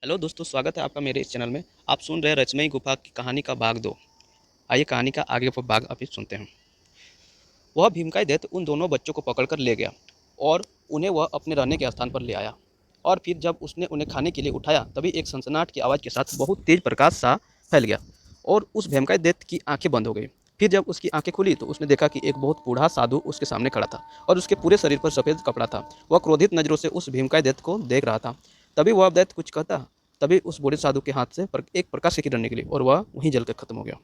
Hello दोस्तों, स्वागत है आपका मेरे इस चैनल में। आप सुन रहे हैं रचमई गुफा की कहानी का भाग 2। आइए कहानी का आगे का भाग अभी सुनते हैं। वह भीमकाय दैत्य उन दोनों बच्चों को पकड़कर ले गया और उन्हें वह अपने रहने के स्थान पर ले आया। और फिर जब उसने उन्हें खाने के लिए उठाया तभी एक सनसनाहट की आवाज़ के साथ बहुत तेज प्रकाश सा फैल गया और उस भीमकाय दैत्य की आंखें बंद हो गई। फिर जब उसकी आंखें खुली तो उसने देखा कि एक बहुत बूढ़ा साधु उसके सामने खड़ा था और उसके पूरे शरीर पर सफ़ेद कपड़ा था। वह क्रोधित नज़रों से उस भीमकाय दैत्य को देख रहा था। तभी वह दैत्य कुछ कहता, तभी उस बूढ़े साधु के हाथ से एक प्रकाश की किरण निकली और वह वहीं जलकर खत्म हो गया।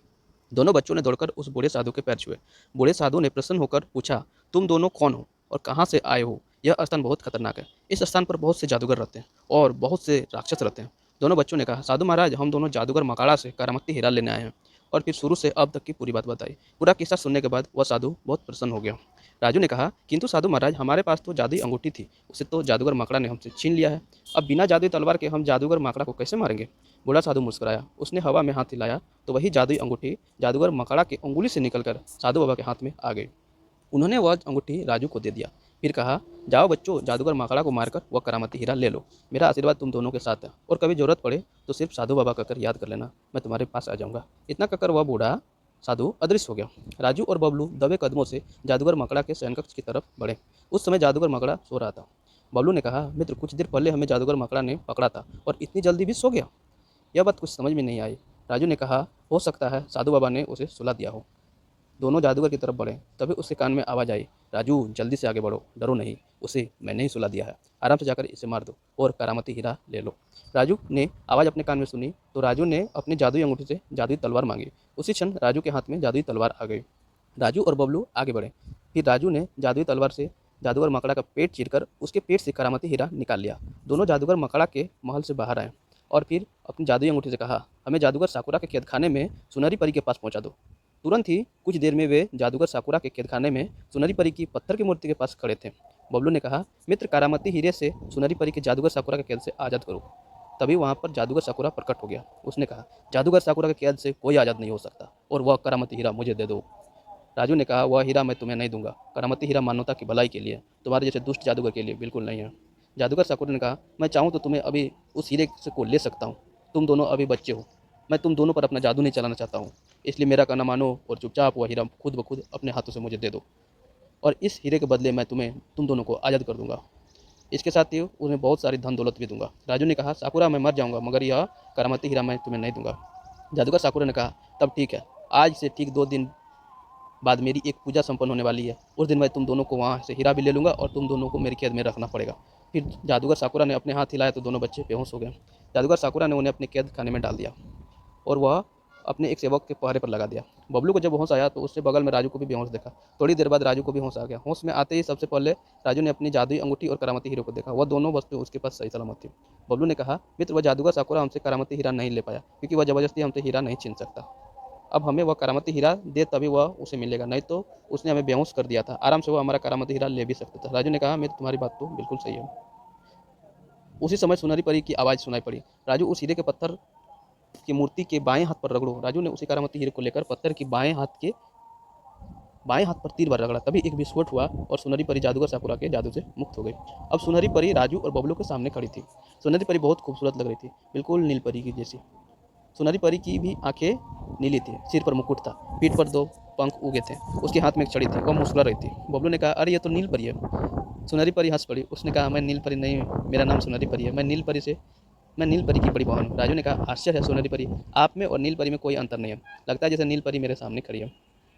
दोनों बच्चों ने दौड़कर उस बूढ़े साधु के पैर छुए। बूढ़े साधु ने प्रसन्न होकर पूछा, तुम दोनों कौन हो और कहाँ से आए हो? यह स्थान बहुत खतरनाक है। इस स्थान पर बहुत से जादूगर रहते हैं और बहुत से राक्षस रहते हैं। दोनों बच्चों ने कहा, साधु महाराज, हम दोनों जादूगर मकाड़ा से करामती हीरा लेने आए हैं। और फिर शुरू से अब तक की पूरी बात बताई। पूरा किस्सा सुनने के बाद वह साधु बहुत प्रसन्न हो गया। राजू ने कहा, किंतु साधु महाराज, हमारे पास तो जादुई अंगूठी थी, उसे तो जादूगर मकड़ा ने हमसे छीन लिया है। अब बिना जादुई तलवार के हम जादूगर मकड़ा को कैसे मारेंगे? बूढ़ा साधु मुस्कुराया। उसने हवा में हाथ हिलाया तो वही जादुई अंगूठी जादूगर मकड़ा की उंगली से निकलकर साधु बाबा के हाथ में आ गई। उन्होंने वह अंगूठी राजू को दे दिया। फिर कहा, जाओ बच्चों, जादूगर मकड़ा को मारकर वह करामती हीरा ले लो। मेरा आशीर्वाद तुम दोनों के साथ है और कभी जरूरत पड़े तो सिर्फ साधु बाबा कहकर याद कर लेना, मैं तुम्हारे पास आ जाऊंगा। इतना कहकर वह बूढ़ा साधु अदृश्य हो गया। राजू और बबलू दबे कदमों से जादूगर मकड़ा के शयनकक्ष की तरफ बढ़े। उस समय जादूगर मकड़ा सो रहा था। बबलू ने कहा, मित्र, कुछ देर पहले हमें जादूगर मकड़ा ने पकड़ा था और इतनी जल्दी भी सो गया? यह बात कुछ समझ में नहीं आई। राजू ने कहा, हो सकता है साधु बाबा ने उसे सुला दिया हो। दोनों जादूगर की तरफ बढ़े। तभी उसके कान में आवाज़ आई, राजू जल्दी से आगे बढ़ो, डरो नहीं, उसे मैंने ही सुला दिया है। आराम से जाकर इसे मार दो और करामती हीरा ले लो। राजू ने आवाज़ अपने कान में सुनी तो राजू ने अपनी जादुई अंगूठी से जादुई तलवार मांगी। उसी क्षण राजू के हाथ में जादुई तलवार आ गई। राजू और बबलू आगे बढ़े। फिर राजू ने जादुई तलवार से जादूगर मकड़ा का पेट चीरकर उसके पेट से करामती हीरा निकाल लिया। दोनों जादूगर मकड़ा के महल से बाहर आए और फिर अपनी जादुई अंगूठी से कहा, हमें जादूगर साकुरा के कैदखाने में सुनहरी परी के पास पहुंचा दो। तुरंत ही कुछ देर में वे जादूगर साकुरा के कैदखाने में सुनहरी परी की पत्थर की मूर्ति के पास खड़े थे। बबलू ने कहा, मित्र, करामती हीरे से सुनहरी परी के जादूगर साकुरा के कैद से आज़ाद करो। तभी वहाँ पर जादूगर साकुरा प्रकट हो गया। उसने कहा, जादूगर साकुरा के कैद से कोई आज़ाद नहीं हो सकता और वह करामती हीरा मुझे दे दो। राजू ने कहा, वह हीरा मैं तुम्हें नहीं दूंगा। करामती हीरा मानवता की भलाई के लिए, तुम्हारे जैसे दुष्ट जादूगर के लिए बिल्कुल नहीं है। जादूगर साकुरा ने कहा, मैं चाहूँ तो तुम्हें अभी उस हीरे से को ले सकता हूँ। तुम दोनों अभी बच्चे हो। मैं तुम दोनों पर अपना जादू नहीं चलाना चाहता हूँ। इसलिए मेरा कहना मानो और चुपचाप वह हीरा खुद ब खुद अपने हाथों से मुझे दे दो और इस हीरे के बदले मैं तुम दोनों को आज़ाद कर दूंगा। इसके साथ ही उन्हें बहुत सारी धन दौलत भी दूंगा। राजू ने कहा, साकुरा, मैं मर जाऊंगा मगर यह करामती हीरा मैं तुम्हें नहीं दूंगा। जादूगर साकुरा ने कहा, तब ठीक है। आज से ठीक 2 दिन बाद मेरी एक पूजा संपन्न होने वाली है। उस दिन मैं तुम दोनों को वहाँ से हीरा भी ले लूँगा और तुम दोनों को मेरी कैद में रखना पड़ेगा। फिर जादूगर साकुरा ने अपने हाथ हिलाया तो दोनों बच्चे बेहोश हो गए। जादूगर साकुरा ने उन्हें अपने कैद खाने में डाल दिया और वह अपने एक सेवक के पहरे पर लगा दिया। बबलू को जब होश आया तो उससे बगल में राजू को भी बेहोश देखा। थोड़ी देर बाद राजू को भी होश आ गया। होश में आते ही सबसे पहले राजू ने अपनी जादुई अंगूठी और करामती हीरो को देखा। वह दोनों वस्तुएं उसके पास सही सलामत थी। बबलू ने कहा, मित्र, वह जादूगर साकुरा हमसे करामती हीरा नहीं ले पाया क्योंकि वह जबरदस्ती हमसे हीरा नहीं छीन सकता। अब हमें वह करामती हीरा दे तभी वह उसे मिलेगा, नहीं तो उसने हमें बेहोश कर दिया था। आराम से वह हमारा करामती हीरा ले भी सकता था। राजू ने कहा, मैं तुम्हारी बात तो बिल्कुल सही है। उसी समय सुनहरी परी की आवाज़ सुनाई पड़ी, राजू उस हीरे के पत्थर की मूर्ति के बाएं हाथ पर रगड़ो। राजू ने उसी करामती हीरे को लेकर पत्थर की बाएं हाथ पर तीर बार रगड़ा। तभी एक विस्फोट हुआ और सुनहरी परी जादूगर साकुरा के जादू से मुक्त हो गई। अब सुनहरी परी राजू और बबलू के सामने खड़ी थी। सुनहरी परी बहुत खूबसूरत लग रही थी, बिल्कुल नील परी की जैसी। सुनहरी परी की भी आंखें नीली थी, सिर पर मुकुट था, पीठ पर 2 पंख उगे थे, उसके हाथ में एक छड़ी थी, वह मुस्कुरा रही थी। बबलू ने कहा, अरे ये तो नील परी है। सुनहरी परी हंस पड़ी। उसने कहा, मैं नील परी नहीं, मेरा नाम सुनहरी परी है। मैं नील परी की बड़ी बहन हूँ। राजू ने कहा, आश्चर्य है सुनहरी परी, आप में और नील परी में कोई अंतर नहीं है। लगता है जैसे नील परी मेरे सामने खड़ी है।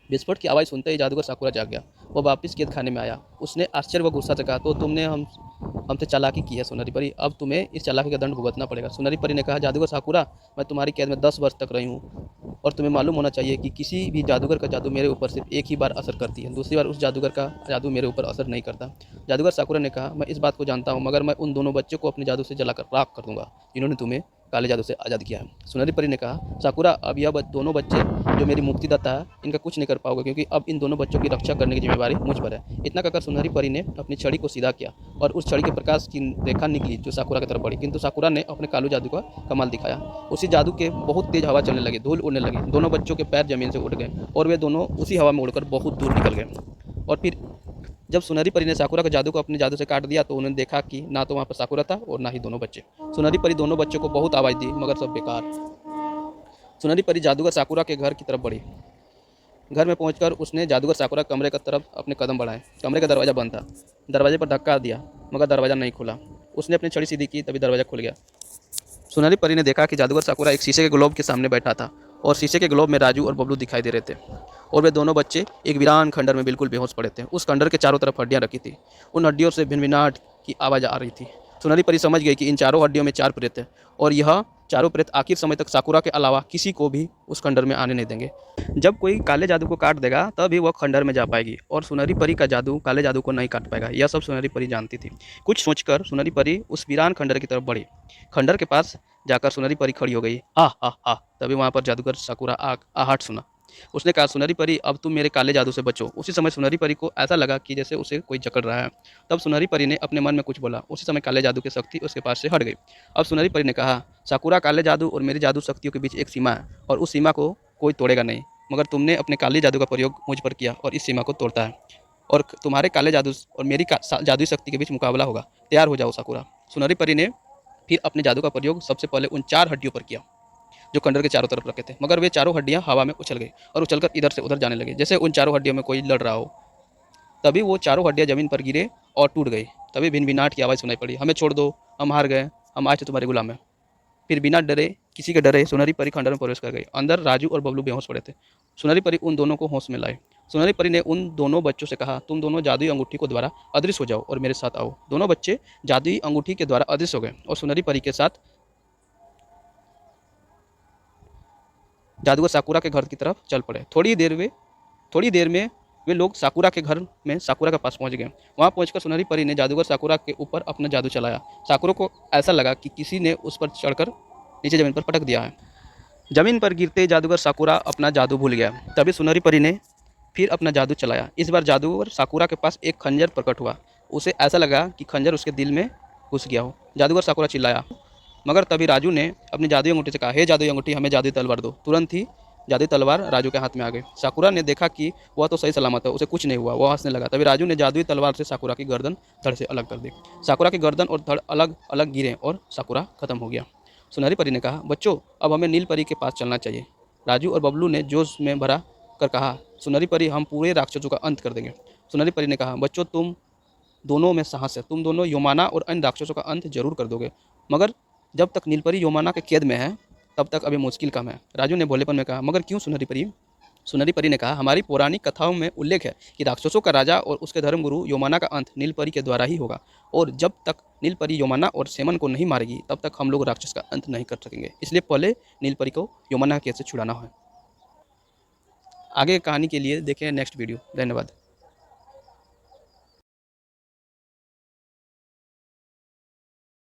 विस्फोट की आवाज़ सुनते ही जादूगर साकुरा जाग गया। वो वापस कैद खाने में आया। उसने आश्चर्य व गुस्सा से कहा, तो तुमने हमसे चालाकी की है सुनहरी परी, अब तुम्हें इस चालाकी का दंड भुगतना पड़ेगा। सुनहरी परी ने कहा, जादूगर साकुरा, मैं तुम्हारी कैद में 10 वर्ष तक रही हूँ और तुम्हें मालूम होना चाहिए कि किसी भी जादूगर का जादू मेरे ऊपर सिर्फ एक ही बार असर करती है, दूसरी बार उस जादूगर का जादू मेरे ऊपर असर नहीं करता। जादूगर साकुरा ने कहा, मैं इस बात को जानता हूँ, मगर मैं उन दोनों बच्चों को अपने जादू से जलाकर राख कर दूंगा जिन्होंने तुम्हें काले जादू से आज़ाद किया है। सुनहरी परी ने कहा, साकुरा, अब यह दोनों बच्चे जो मेरी मुक्तिदाता है, इनका कुछ नहीं कर पाओगे क्योंकि अब इन दोनों बच्चों की रक्षा करने की जिम्मेदारी मुझ पर है। इतना कहकर सुनहरी परी ने अपनी छड़ी को सीधा किया और उस छड़ी के प्रकाश की रेखा निकली जो साकुरा की तरफ बढ़ी, किंतु साकुरा ने अपने कालू जादू का कमाल दिखाया। उसी जादू के बहुत तेज हवा चलने लगी, धूल उड़ने लगी, दोनों बच्चों के पैर जमीन से उठ गए और वे दोनों उसी हवा में उड़कर बहुत दूर निकल गए। और फिर जब सुनहरी परी ने साकुरा के जादू को अपने जादू से काट दिया तो उन्होंने देखा कि ना तो वहाँ पर साकुरा था और ना ही दोनों बच्चे। सुनहरी परी दोनों बच्चों को बहुत आवाज़ दी मगर सब बेकार। सुनहरी परी जादूगर साकुरा के घर की तरफ बढ़ी। घर में पहुंचकर उसने जादूगर साकुरा कमरे की तरफ अपने कदम बढ़ाए। कमरे का दरवाज़ा बंद था। दरवाजे पर धक्का दिया मगर दरवाज़ा नहीं खुला। उसने अपनी छड़ी सीधी की तभी दरवाज़ा खुल गया। सुनहरी परी ने देखा कि जादूगर साकुरा एक शीशे के ग्लोब के सामने बैठा था और शीशे के ग्लोब में राजू और बबलू दिखाई दे रहे थे और वे दोनों बच्चे एक वीरान खंडर में बिल्कुल बेहोश पड़े थे। उस खंडर के चारों तरफ हड्डियां रखी थी। उन हड्डियों से भिनभिनाहट की आवाज़ आ रही थी। सुनहरी परी समझ गई कि इन चारों हड्डियों में 4 प्रेत हैं और यह चारों प्रेत आखिर समय तक साकुरा के अलावा किसी को भी उस खंडर में आने नहीं देंगे। जब कोई काले जादू को काट देगा तभी वह खंडर में जा पाएगी और सुनहरी परी का जादू काले जादू को नहीं काट पाएगा। यह सब सुनहरी परी जानती थी। कुछ सोचकर सुनहरी परी उस वीरान खंडर की तरफ बढ़ी। खंडर के पास जाकर सुनहरी परी खड़ी हो गई। आह आह आह! तभी वहां पर जादूगर साकुरा आहट सुना। उसने कहा, सुनहरी परी अब तुम मेरे काले जादू से बचो। उसी समय सुनहरी परी को ऐसा लगा कि जैसे उसे कोई जकड़ रहा है। तब सुनहरी परी ने अपने मन में कुछ बोला। उसी समय काले जादू की शक्ति उसके पास से हट गई। अब सुनहरी परी ने कहा, साकुरा, काले जादू और मेरी जादू शक्तियों के बीच एक सीमा है और उस सीमा को कोई तोड़ेगा नहीं। मगर तुमने अपने काले जादू का प्रयोग मुझ पर किया और इस सीमा को तोड़ता है और तुम्हारे काले जादू और मेरी जादुई शक्ति के बीच मुकाबला होगा। तैयार हो जाओ साकुरा। सुनहरी परी ने फिर अपने जादू का प्रयोग सबसे पहले उन 4 हड्डियों पर किया जो खंडर के चारों तरफ रखे थे। मगर वे चारों हड्डियां हवा में उछल गई और उछलकर इधर से उधर जाने लगी जैसे उन चारों हड्डियों में कोई लड़ रहा हो। तभी वो चारों हड्डियां जमीन पर गिरे और टूट गई। तभी भिनभिनाहट की आवाज़ सुनाई पड़ी, हमें छोड़ दो, हम हार गए, हम आज से तुम्हारे गुलाम हैं। फिर बिना डरे, किसी के डरे, सुनहरी परी खंडर में प्रवेश कर गई। अंदर राजू और बबलू बेहोश पड़े थे। सुनहरी परी उन दोनों को होश में लाई। सुनहरी परी ने उन दोनों बच्चों से कहा, तुम दोनों जादुई अंगूठी को द्वारा अदृश्य हो जाओ और मेरे साथ आओ। दोनों बच्चे जादुई अंगूठी के द्वारा अदृश्य हो गए और सुनहरी परी के साथ जादूगर साकुरा के घर की तरफ चल पड़े। थोड़ी देर में वे लोग साकुरा के घर में साकुरा के पास पहुंच गए। वहां पहुंचकर सुनहरी परी ने जादूगर साकुरा के ऊपर अपना जादू चलाया। साकुरा को ऐसा लगा कि किसी ने उस पर चढ़कर नीचे जमीन पर पटक दिया है। जमीन पर गिरते जादूगर साकुरा अपना जादू भूल गया। तभी सुनहरी परी ने फिर अपना जादू चलाया। इस बार जादूगर साकुरा के पास एक खंजर प्रकट हुआ। उसे ऐसा लगा कि खंजर उसके दिल में घुस गया हो। जादूगर साकुरा चिल्लाया, मगर तभी राजू ने अपनी जादुई अंगूठी से कहा, हे जादुई अंगूठी, हमें जादुई तलवार दो। तुरंत ही जादुई तलवार राजू के हाथ में आ गई। साकुरा ने देखा कि वह तो सही सलामत है, उसे कुछ नहीं हुआ। वह हंसने लगा। तभी राजू ने जादुई तलवार से साकुरा की गर्दन धड़ से अलग कर दी। साकुरा की गर्दन और धड़ अलग अलग गिरे और साकुरा खत्म हो गया। सुनहरी परी ने कहा, बच्चों, अब हमें नील परी के पास चलना चाहिए। राजू और बबलू ने जोश में भरा कर कहा, सुनहरी परी, हम पूरे राक्षसों का अंत कर देंगे। सुनहरी परी ने कहा, बच्चों, तुम दोनों में साहस है, तुम दोनों योमाना और अन्य राक्षसों का अंत जरूर कर दोगे। मगर जब तक नीलपरी योमाना के कैद में है तब तक अभी मुश्किल कम है। राजू ने भोलेपन में कहा, मगर क्यों सुनहरी परी? सुनहरी परी ने कहा, हमारी पौराणिक कथाओं में उल्लेख है कि राक्षसों का राजा और उसके धर्मगुरु योमाना का अंत नीलपरी के द्वारा ही होगा और जब तक नीलपरी योमाना और सेमन को नहीं मारेगी तब तक हम लोग राक्षस का अंत नहीं कर सकेंगे। इसलिए पहले नीलपरी को योमाना के कैद से छुड़ाना है। आगे कहानी के लिए देखें नेक्स्ट वीडियो। धन्यवाद।